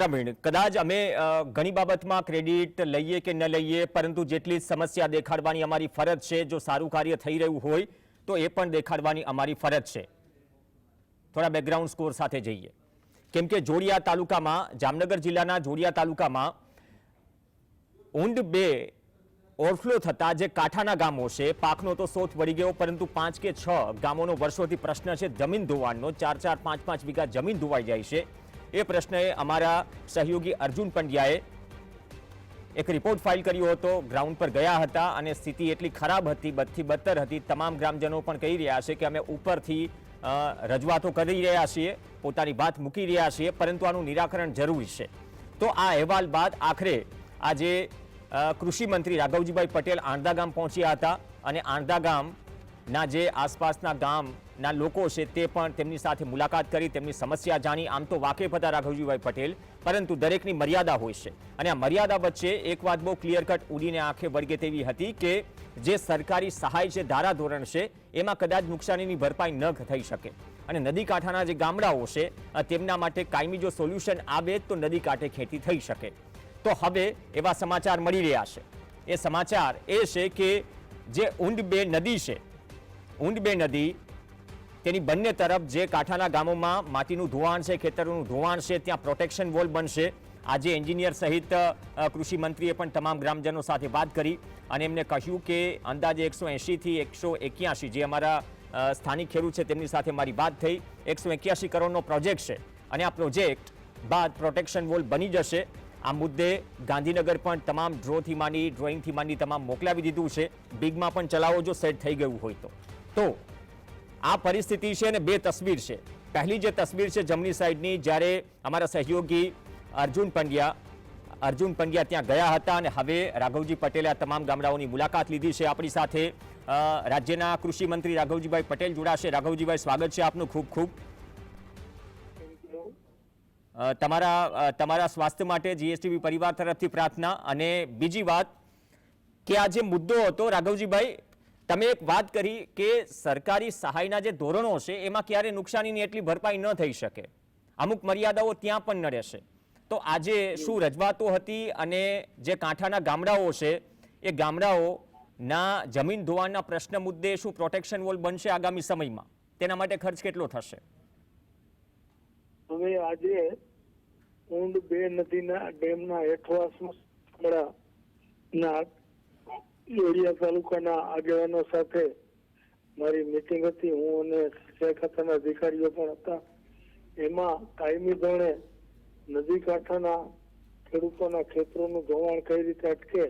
કદાચ અમે ઘણી બાબતમાં ક્રેડિટ લઈએ કે ન લઈએ, પરંતુ જેટલી સમસ્યા દેખાડવાની અમારી ફરજ છે, જો સારું કાર્ય થઈ રહ્યું હોય તો એ પણ દેખાડવાની અમારી ફરજ છે. થોડા બેકગ્રાઉન્ડ સ્કોર સાથે જઈએ, કેમ કે જોડિયા તાલુકામાં, જામનગર જિલ્લાના જોડિયા તાલુકામાં ઊંડ 2 ઓવરફ્લો થતા જે કાંઠાના ગામો છે, પાકનો તો સોથ વળી ગયો, પરંતુ 5 કે 6 ગામોનો વર્ષોથી પ્રશ્ન છે જમીન ધોવાણનો. 4-4, 5-5 વીઘા જમીન ધોવાઈ જાય છે. એ પ્રશ્નએ અમારા સહયોગી અર્જુન પંડ્યાએ એક રિપોર્ટ ફાઇલ કર્યો હતો, ગ્રાઉન્ડ પર ગયા હતા અને સ્થિતિ એટલી ખરાબ હતી, બદથી બદતર હતી. તમામ ગ્રામજનો પણ કહી રહ્યા છે કે અમે ઉપરથી રજૂઆતો કરી રહ્યા છીએ, પોતાની વાત મૂકી રહ્યા છીએ, પરંતુ આનું નિરાકરણ જરૂરી છે. તો આ અહેવાલ બાદ આખરે આજે કૃષિ મંત્રી રાઘવજીભાઈ પટેલ આંધા ગામ પહોંચ્યા હતા અને આંધા ગામના જે આસપાસના ગામના લોકો છે તે પણ તેમની સાથે મુલાકાત કરી, તેમની સમસ્યા જાણી. આમ તો વાકેફ હતા રાઘવજીભાઈ પટેલ, પરંતુ દરેકની મર્યાદા હોય છે અને આ મર્યાદા વચ્ચે એક વાત બહુ ક્લિયર કટ ઉડીને આંખે વળગે તેવી હતી કે જે સરકારી સહાય છે, ધારાધોરણ છે, એમાં કદાચ નુકસાનીની ભરપાઈ ન થઈ શકે અને નદી કાંઠાના જે ગામડાઓ છે તેમના માટે કાયમી જો સોલ્યુશન આવે તો નદી કાંઠે ખેતી થઈ શકે. તો હવે એવા સમાચાર મળી રહ્યા છે. એ સમાચાર એ છે કે જે ઊંડ 2 નદી છે, ઊંડ 2 નદી તેની બંને તરફ જે કાંઠાના ગામોમાં માટીનું ધોવાણ છે, ખેતરોનું ધોવાણ છે, ત્યાં પ્રોટેક્શન વોલ બનશે. આજે એન્જિનિયર સહિત કૃષિ મંત્રીએ પણ તમામ ગ્રામજનો સાથે વાત કરી અને એમને કહ્યું કે અંદાજે 180 થી 181, જે અમારા સ્થાનિક ખેડૂત છે તેમની સાથે મારી વાત થઈ, 181 કરોડનો પ્રોજેક્ટ છે અને આ પ્રોજેક્ટ બાદ પ્રોટેક્શન વોલ બની જશે. આ મુદ્દે ગાંધીનગર પણ તમામ ડ્રોઈંગથી માંડી તમામ મોકલાવી દીધું છે. બિગમાં પણ ચલાવો જો સેટ થઈ ગયું હોય તો આ પરિસ્થિતિ છે અને 2 તસવીર છે. પહેલી જે તસવીર છે જમણી સાઈડની, જ્યારે અમારા સહયોગી અર્જુન પંડ્યા ત્યાં ગયા હતા અને હવે રાઘવજી પટેલે આ તમામ ગામડાઓની મુલાકાત લીધી છે. આપણી સાથે રાજ્યના કૃષિ મંત્રી રાઘવજીભાઈ પટેલ જોડાશે. રાઘવજીભાઈ, સ્વાગત છે આપનું ખૂબ ખૂબ. તમારા સ્વાસ્થ્ય માટે જીએસટીવી પરિવાર તરફથી પ્રાર્થના. અને બીજી વાત કે આ જે મુદ્દો હતો રાઘવજીભાઈ, તમે એક વાત કરી કે સરકારી સહાયના જે ધોરણો છે એમાં ક્યારે નુકસાનીની એટલી ભરપાઈ ન થઈ શકે, અમુક મર્યાદાઓ ત્યાં પણ ન રહેશે. તો આજે શું રજૂઆતો હતી અને જે કાંઠાના ગામડાઓ છે એ ગામડાઓના જમીન ધોવાણના પ્રશ્ન મુદ્દે શું પ્રોટેક્શન વોલ બનશે આગામી સમયમાં? તેના માટે ખર્ચ કેટલો થશે? હવે આજે ઊંડ 2 નદીના ડેમના હેઠવાસના જોડિયા તાલુકાના આગેવાનો સાથે મારી મિટિંગ હતી. હું અને સિંચાઈ ખાતાના અધિકારીઓ પણ હતા. એમાં કાયમી ધોરણે નદી કાંઠાના ખેડૂતોના ખેતરોનું ધોવાણ કઈ રીતે અટકે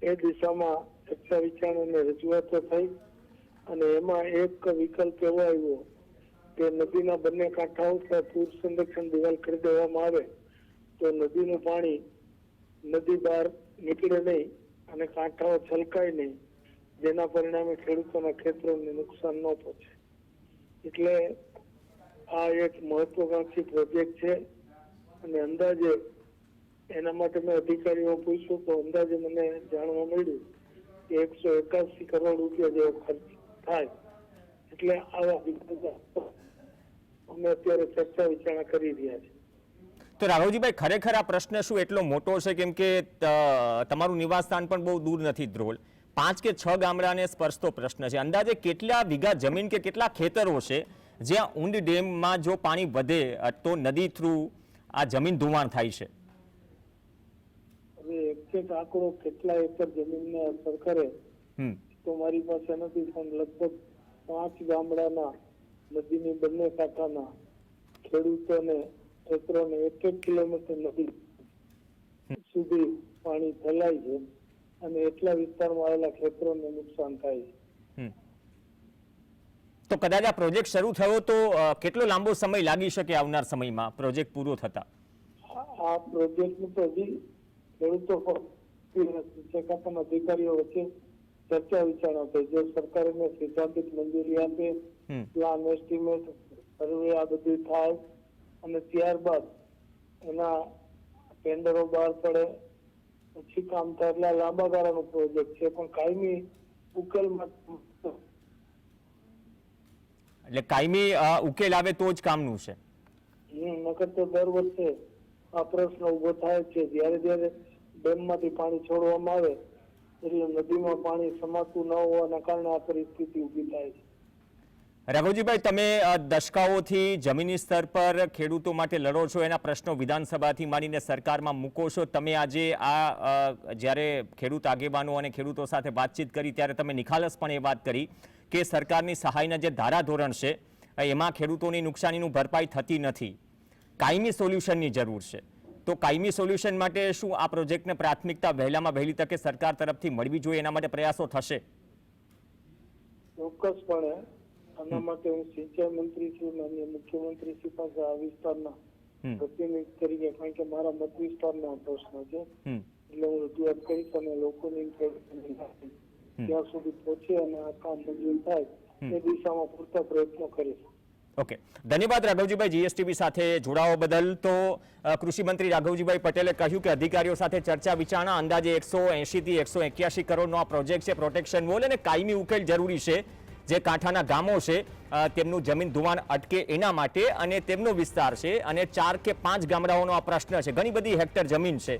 એ દિશામાં ચર્ચા વિચારણા અને રજૂઆતો થઈ અને એમાં એક વિકલ્પ એવો આવ્યો કે નદીના બંને કાંઠાઓ પર પૂર સંરક્ષણ દિવાલ કરી દેવામાં આવે તો નદીનું પાણી નદી બહાર નીકળે નહીં અને કાંઠાઓ છલકાય નહીં, જેના પરિણામે ખેડૂતોના ખેતરોને નુકસાન ન પહોંચે. એટલે આ એક મહત્વકાંક્ષી પ્રોજેક્ટ છે અને અંદાજે એના માટે મેં અધિકારીઓ પૂછ્યું તો અંદાજે મને જાણવા મળ્યું કે 181 કરોડ રૂપિયા જેવો ખર્ચ થાય. એટલે આવા અમે અત્યારે ચર્ચા વિચારણા કરી રહ્યા છીએ. તો રાઘવજીભાઈ, ખરેખર આ પ્રશ્ન શું એટલો મોટો છે? કેમ કે તમારું નિવાસસ્થાન પણ બહુ દૂર નથી ધ્રોલ, 5 કે 6 ગામડાને સ્પર્શતો પ્રશ્ન છે. અંદાજે કેટલા વીઘા જમીન કે કેટલા ખેતરો છે જ્યાં ઊંડ ડેમમાં જો પાણી વધે તો નદી થ્રુ આ જમીન ધોવાણ થાય છે? હવે એક્ઝેક્ટ આંકડો કેટલા એકર જમીનને અસર કરે તો મારી પાસે નથી, પણ લગભગ 5 ગામડાના નદીની બંને કાંઠાના ખેડૂતોને ખેતરોને 1 કિલોમીટર નદી સુધી પાણી ફેલાય છે અને એટલા વિસ્તારમાં આવેલા ખેતરોને નુકસાન થાય છે. તો કદાચ આ પ્રોજેક્ટ શરૂ થયો તો કેટલો લાંબો સમય લાગી શકે આવનાર સમયમાં પ્રોજેક્ટ પૂરો થતા? આ પ્રોજેક્ટનું તો હજી ખેડૂતો ખાતાના અધિકારીઓ વચ્ચે ચર્ચા વિચારણા થઈ. જો સરકાર એને સૈદ્ધાંતિક મંજૂરી આપે, પ્લાન એસ્ટિમેટ સર્વે આ બધું થાય અને ત્યારબાદ એના ટેન્ડરો બહાર પડે પછી કામ થાય. એટલે લાંબા ગાળાનો પ્રોજેક્ટ છે, પણ કાયમી ઉકેલ એટલે કાયમી ઉકેલ આવે તો જ કામનું છે. નકર તો દર વર્ષે આ પ્રશ્ન ઉભો થાય છે. જ્યારે ડેમમાંથી પાણી છોડવામાં આવે એટલે નદીમાં પાણી સમાતું ન હોવાના કારણે આ પરિસ્થિતિ ઊભી થાય છે. રાઘવજીભાઈ, તમે દશકાઓથી જમીની સ્તર પર ખેડૂતો માટે લડો છો, એના પ્રશ્નો વિધાનસભાથી માંડીને સરકારમાં મૂકો છો. તમે આજે આ જ્યારે ખેડૂત આગેવાનો અને ખેડૂતો સાથે વાતચીત કરી ત્યારે તમે નિખાલસપણે એ વાત કરી કે સરકારની સહાયના જે ધારાધોરણ છે એમાં ખેડૂતોની નુકસાનીનું ભરપાઈ થતી નથી, કાયમી સોલ્યુશનની જરૂર છે. તો કાયમી સોલ્યુશન માટે શું આ પ્રોજેક્ટને પ્રાથમિકતા વહેલામાં વહેલી તકે સરકાર તરફથી મળવી જોઈએ, એના માટે પ્રયાસો થશે? ચોક્કસપણે આના માટે હું સિંચાઈ મંત્રી છું, માનનીય મુખ્યમંત્રી શ્રી પાસે આ વિસ્તારના પ્રતિનિધિ તરીકે, કારણ કે મારા મત વિસ્તારના પ્રશ્ન છે, એટલે હું રજૂઆત કરીશ અને લોકોની ત્યાં સુધી પહોંચે અને આ કામ મંજૂર થાય એ દિશામાં પૂરતા પ્રયત્નો કરીશ. ઓકે, ધન્યવાદ રાઘવજીભાઈ જીએસટીવી સાથે જોડાવા બદલ. તો કૃષિ મંત્રી રાઘવજીભાઈ પટેલે કહ્યું કે અધિકારીઓ સાથે ચર્ચા વિચારણા, અંદાજે 180 થી 181 કરોડનો આ પ્રોજેક્ટ છે પ્રોટેક્શન વોલ, અને કાયમી ઉકેલ જરૂરી છે. જે કાંઠાના ગામો છે તેમનું જમીન ધોવાણ અટકે એના માટે, અને તેમનો વિસ્તાર છે અને 4 કે 5 ગામડાઓનો આ પ્રશ્ન છે. ઘણી બધી હેક્ટર જમીન છે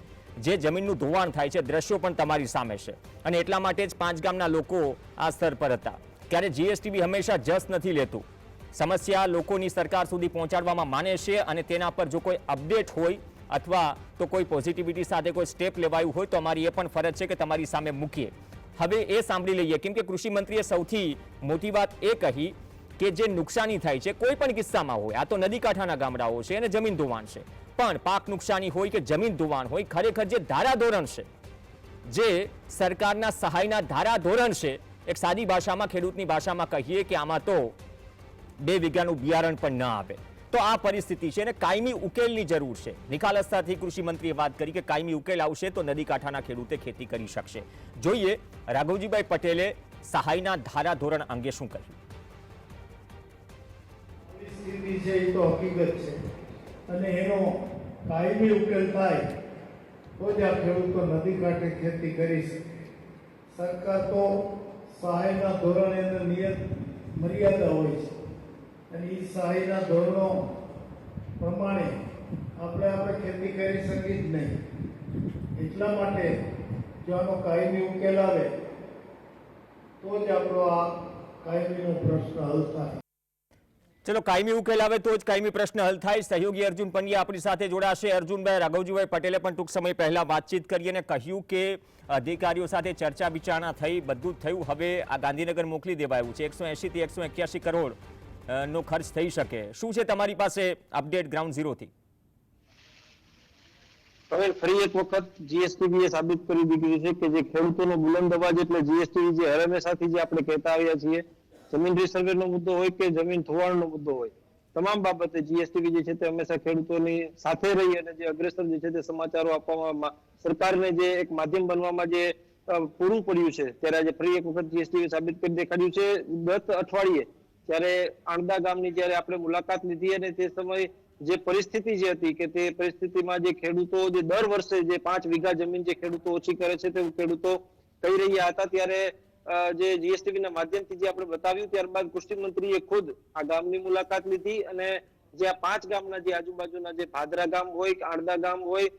જે જમીનનું ધોવાણ થાય છે, દ્રશ્યો પણ તમારી સામે છે, અને એટલા માટે જ 5 ગામના લોકો આ સ્તર પર હતા. ત્યારે જીએસટીવી હંમેશા જસ નથી લેતું, સમસ્યા લોકોની સરકાર સુધી પહોંચાડવામાં માને છે, અને તેના પર જો કોઈ અપડેટ હોય અથવા તો કોઈ પોઝિટિવિટી સાથે કોઈ સ્ટેપ લેવાયું હોય તો અમારી એ પણ ફરજ છે કે તમારી સામે મૂકીએ. હવે એ સાંભળી લઈએ, કેમ કે કૃષિ મંત્રીએ સૌથી મોટી વાત એ કહી કે જે નુકસાની થાય છે કોઈ પણ કિસ્સામાં હોય, આ તો નદી કાંઠાના ગામડાઓ છે અને જમીન ધોવાણ છે, પણ પાક નુકસાની હોય કે જમીન ધોવાણ હોય, ખરેખર જે ધારાધોરણ છે, જે સરકારના સહાયના ધારાધોરણ છે, એક સાદી ભાષામાં, ખેડૂતની ભાષામાં કહીએ કે આમાં તો 2 વીઘાનું બિયારણ પણ ન આવે. તો આ પરિસ્થિતિ છે અને કાયમી ઉકેલની જરૂર છે. નિખાલસતાથી કૃષિ મંત્રીએ વાત કરી કે કાયમી ઉકેલ આવશે તો નદી કાંઠાના ખેડૂતે ખેતી કરી શકશે. જોઈએ રાઘવજીભાઈ પટેલે સહાયના ધારાધોરણ અંગે શું કહ્યું. પરિસ્થિતિ છે એ તો હકીકત છે, અને એનો કાયમી ઉકેલ થાય તો જ આ ખેડૂતો નદી કાંઠે ખેતી કરી શકે. સરકાર તો સહાયના ધોરણે અને નિયત મર્યાદા હોય છે, અને એ સહાયના ધોરણો પ્રમાણે આપણે ખેતી કરી શકીએ જ નહીં. એટલા માટે જો આનો કાયમી ઉકેલ આવે તો જ આપણો આ કાયમીનો પ્રશ્ન હલ થાય. ચલો, કાયમી ઉકેલ આવે તો જ કાયમી પ્રશ્ન હલ થાય. સહયોગી અર્જુન પંડ્યા આપણી સાથે જોડાશે. અર્જુનભાઈ, રાઘવજીભાઈ પટેલે પણ ટૂંક સમય પહેલા વાતચીત કરી અને કહ્યું કે અધિકારીઓ સાથે ચર્ચા વિચારણા થઈ, બધું જ થયું, હવે આ ગાંધીનગર મોકલી દેવાયું છે. 180 થી 181 કરોડ નો ખર્ચ થઈ શકે. શું છે તમારી પાસે અપડેટ ગ્રાઉન્ડ ઝીરોથી? હવે ફરી એક વખત જીએસટીવી એ સાબિત કરી દીધું છે કે જે ખેડૂતોનો બુલંદ અવાજ એટલે જીએસટીવી જે હંમેશાથી જે આપણે કહેતા આવ્યા છીએ, જમીન રિસર્વેનો મુદ્દો હોય કે જમીન ધોવાણનો મુદ્દો હોય, તમામ બાબતે જીએસટીવી જે છે તે હંમેશા ખેડૂતોની સાથે રહી અને જે અગ્રેસર જે છે તે સમાચારો આપવામાં, સરકારને જે એક માધ્યમ બનવામાં જે પૂરું પડ્યું છે, ત્યારે આજે ફરી એક વખત જીએસટીવી સાબિત કરી દેખાડ્યું છે. ગત અઠવાડિયે ત્યારે આણદા ગામની જ્યારે આપણે મુલાકાત લીધી અને તે સમયે જે પરિસ્થિતિ જે હતી કે તે પરિસ્થિતિમાં જે ખેડૂતો જે દર વર્ષે જે 5 વીઘા જમીન જે ખેડૂતો ઓછી કરે છે તે ખેડૂતો કહી રહ્યા હતા, ત્યારે જે જીએસટીવી ના માધ્યમથી જે આપણે બતાવ્યું, ત્યારબાદ કૃષિ મંત્રીએ ખુદ આ ગામની મુલાકાત લીધી અને જે આ 5 ગામના જે આજુબાજુના જે ભાદરા ગામ હોય કે આણદા ગામ હોય,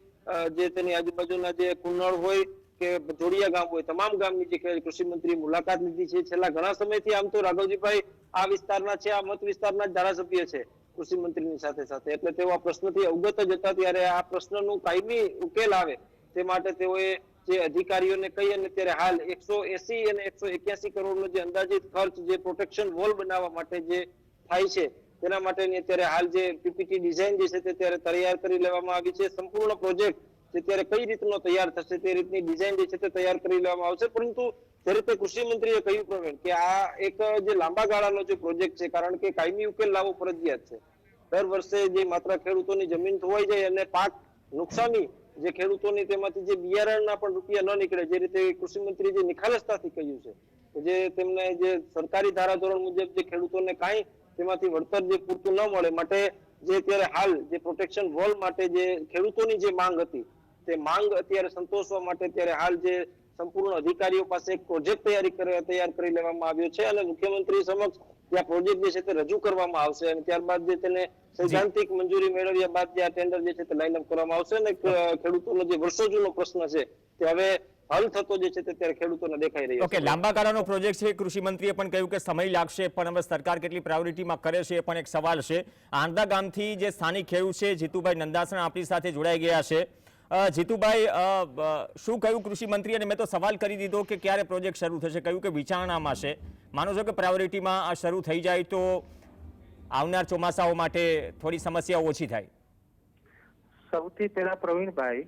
જે તેની આજુબાજુના જે કુન્નળ હોય કે જોડિયા ગામ હોય, તમામ ગામની જે કૃષિ મંત્રીએ મુલાકાત લીધી છે. છેલ્લા ઘણા સમયથી આમ તો રાઘવજીભાઈ આ વિસ્તારના છે, આ મત વિસ્તારના જ ધારાસભ્ય છે કૃષિ મંત્રીની સાથે સાથે, એટલે તેઓ આ પ્રશ્નથી અવગત જ હતા. ત્યારે આ પ્રશ્નનું કાયમી ઉકેલ આવે તે માટે તેઓએ જે અધિકારીઓને કહી અને ત્યારે હાલ 180 અને 181 કરોડનો જે અંદાજિત ખર્ચ જે પ્રોટેક્શન વોલ બનાવવા માટે જે થાય છે તેના માટેની અત્યારે હાલ જે પીપીટી ડિઝાઇન જે છે તે ત્યારે તૈયાર કરી લેવામાં આવી છે. સંપૂર્ણ પ્રોજેક્ટ જે ત્યારે કઈ રીતનો તૈયાર થશે તે રીતની ડિઝાઇન જે છે તે તૈયાર કરી લેવામાં આવશે. પરંતુ જે રીતે કૃષિ મંત્રીએ કહ્યું પ્રવીણ કે આ એક જે લાંબા ગાળાનો જે પ્રોજેક્ટ છે, કારણ કે કાયમી ઉકેલ લાવવો ફરજિયાત છે. દર વર્ષે જે માત્ર ખેડૂતોની જમીન ધોવાઈ જાય અને પાક નુકસાની જે ખેડૂતોની તેમાંથી જે બિયારણના પણ રૂપિયા ન નીકળે, જે રીતે કૃષિ મંત્રી જે નિખાલસતાથી કહ્યું છે જે તેમને જે સરકારી ધારાધોરણ મુજબ જે ખેડૂતોને કાંઈ તેમાંથી વળતર જે પૂરતું ન મળે, માટે જે અત્યારે હાલ જે પ્રોટેક્શન વોલ માટે જે ખેડૂતોની જે માંગ હતી તે માંગ અત્યારે સંતોષવા માટે અત્યારે હાલ જે સંપૂર્ણ અધિકારીઓ પાસે એક પ્રોજેક્ટ તૈયાર કરી લેવામાં આવ્યો છે અને મુખ્યમંત્રી સમક્ષ ત્યાં પ્રોજેક્ટ જે છે તે રજૂ કરવામાં આવશે અને ત્યારબાદ જે તેને સૈદ્ધાંતિક મંજૂરી મેળવ્યા બાદ જે આ ટેન્ડર જે છે તે લાઇન અપ કરવામાં આવશે અને ખેડૂતોનો જે વર્ષો જૂનો પ્રશ્ન છે તે હવે હલ થતો જે છે તે ત્યારે ખેડૂતોને દેખાઈ રહ્યો ઓકે, લાંબા ગાળાનો પ્રોજેક્ટ છે. કૃષિ મંત્રીએ પણ કહ્યું કે સમય લાગશે, પણ હવે સરકાર કેટલી પ્રાયોરિટીમાં કરે છે એ પણ એક સવાલ છે. આંધા ગામથી જે સ્થાનિક ખેડૂત છે જીતુભાઈ નંદાસણા આપણી સાથે જોડાઈ ગયા છે. જીતુભાઈ, શું કહ્યું કૃષિ મંત્રી? અને મેં તો સવાલ કરી દીધો કે ક્યારે પ્રોજેક્ટ શરૂ થશે, કહ્યું કે વિચારણામાં છે. માનો છો કે પ્રાયોરિટીમાં આ શરૂ થઈ જાય તો આવનાર ચોમાસાઓ માટે થોડી સમસ્યાઓ ઓછી થાય? સૌથી પહેલા પ્રવીણભાઈ,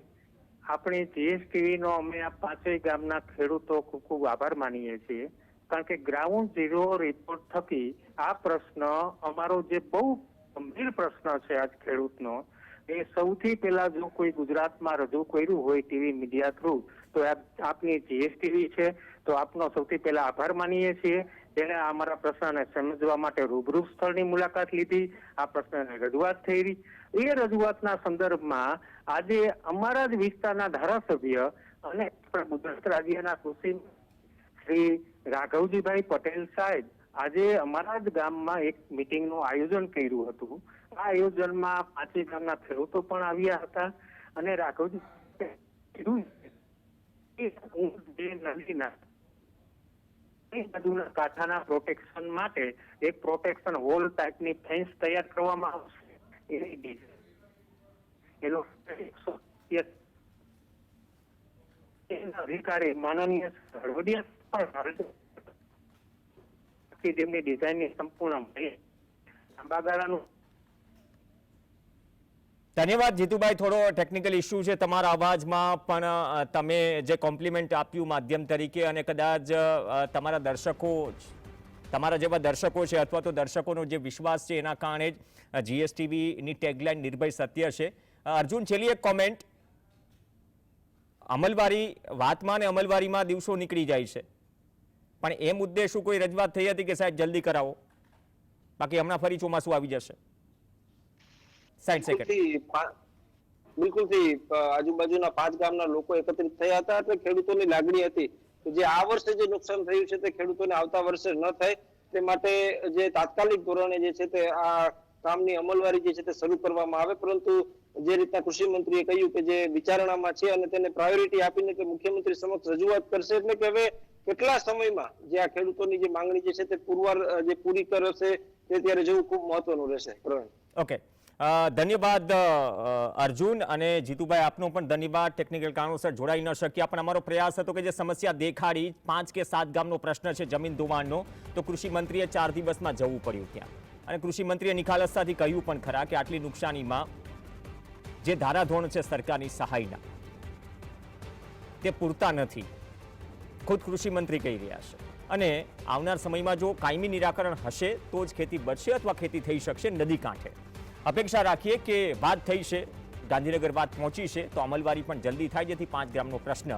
આપણે જીએસટીવી નો અમે આ પાંચેય ગામના ખેડૂતો ખૂબ ખૂબ આભાર માનીએ છીએ, કારણ કે ગ્રાઉન્ડ ઝીરો રિપોર્ટ થકી આ પ્રશ્ન અમારો જે બહુ ગંભીર પ્રશ્ન છે આજ ખેડૂતનો, એ સૌથી પહેલા જો કોઈ ગુજરાતમાં રજૂ કર્યું હોય ટીવી મીડિયા થ્રુ તો આપની જીએસટીવી છે, તો આપનો સૌથી પહેલા આભાર માનીએ છીએ. જેને અમારા પ્રશ્નને સમજવા માટે રૂબરૂ સ્થળની મુલાકાત લીધી, આ પ્રશ્નને રજૂઆત થઈ રહી. એ રજૂઆતના સંદર્ભમાં આજે અમારા જ વિસ્તારના ધારાસભ્ય અને ગુજરાત રાજ્યના કૃષિ શ્રી રાઘવજીભાઈ પટેલ સાહેબ આજે અમારા જ ગામમાં એક મીટિંગનું આયોજન કર્યું હતું. આ આયોજનમાં પાંચેય ગામના ખેડૂતો પણ આવ્યા હતા અને રાઘવજી કીધું જે નદીના બાજુના કાંઠાના પ્રોટેક્શન માટે એક પ્રોટેક્શન વોલ ટાઈપની ફેન્સ તૈયાર કરવામાં આવશે. અધિકારી માનનીય હળવદિયા પણ જેમની ડિઝાઇનની સંપૂર્ણ લાંબા ગાળાનું. ધન્યવાદ જીતુભાઈ. થોડો ટેકનિકલ ઇસ્યુ છે તમારા અવાજમાં, પણ તમે જે કોમ્પ્લિમેન્ટ આપ્યું માધ્યમ તરીકે અને કદાચ તમારા દર્શકો, તમારા જેવા દર્શકો છે અથવા તો દર્શકોનો જે વિશ્વાસ છે એના કારણે જ જીએસટીવીની ટેગલાઇન નિર્ભય સત્ય છે. અર્જુન, છેલ્લી એક કોમેન્ટ. અમલવારી, વાતમાં અને અમલવારીમાં દિવસો નીકળી જાય છે, પણ એ મુદ્દે શું કોઈ રજૂઆત થઈ હતી કે સાહેબ જલ્દી કરાવો, બાકી હમણાં ફરી ચોમાસું આવી જશે? 60 સેકન્ડ. બિલકુલથી આજુબાજુના 5 ગામના લોકો એકત્રિત થયા હતા એટલે ખેડૂતોની લાગણી હતી કે જે આ વર્ષે જે નુકસાન થયું છે તે ખેડૂતોને આવતા વર્ષે ન થાય તે માટે જે તાત્કાલિક ધોરણે જે છે તે આ કામની અમલવારી જે છે તે શરૂ કરવામાં આવે. પરંતુ જે રીતના કૃષિ મંત્રીએ કહ્યું કે જે વિચારણામાં છે અને તેને પ્રાયોરિટી આપીને તે મુખ્યમંત્રી સમક્ષ રજૂઆત કરશે, એટલે કે હવે કેટલા સમયમાં જે આ ખેડૂતોની જે માંગણી જે છે તે જે પૂરી કરશે તે ત્યારે જોવું ખૂબ મહત્વનું રહેશે. ઓકે, ધન્યવાદ અર્જુન અને જીતુભાઈ, આપનો પણ ધન્યવાદ. ટેકનિકલ કારણોસર જોડાઈ ન શક્યા, પણ અમારો પ્રયાસ હતો કે જે સમસ્યા દેખાડી 5 કે 7 ગામનો પ્રશ્ન છે જમીન ધોવાણનો, તો કૃષિ મંત્રીએ 4 દિવસમાં જવું પડ્યું ત્યાં. અને કૃષિ મંત્રીએ નિખાલસતાથી કહ્યું પણ ખરા કે આટલી નુકસાનીમાં જે ધારાધોરણ છે સરકારની સહાયના તે પૂરતા નથી, ખુદ કૃષિ મંત્રી કહી રહ્યા છે. અને આવનાર સમયમાં જો કાયમી નિરાકરણ હશે તો જ ખેતી બચશે અથવા ખેતી થઈ શકશે નદી કાંઠે. અપેક્ષા રાખીએ કે વાત થઈ છે, ગાંધીનગર વાત પહોંચી છે, તો અમલવારી પણ જલ્દી થાય જેથી 5 ગામનો પ્રશ્ન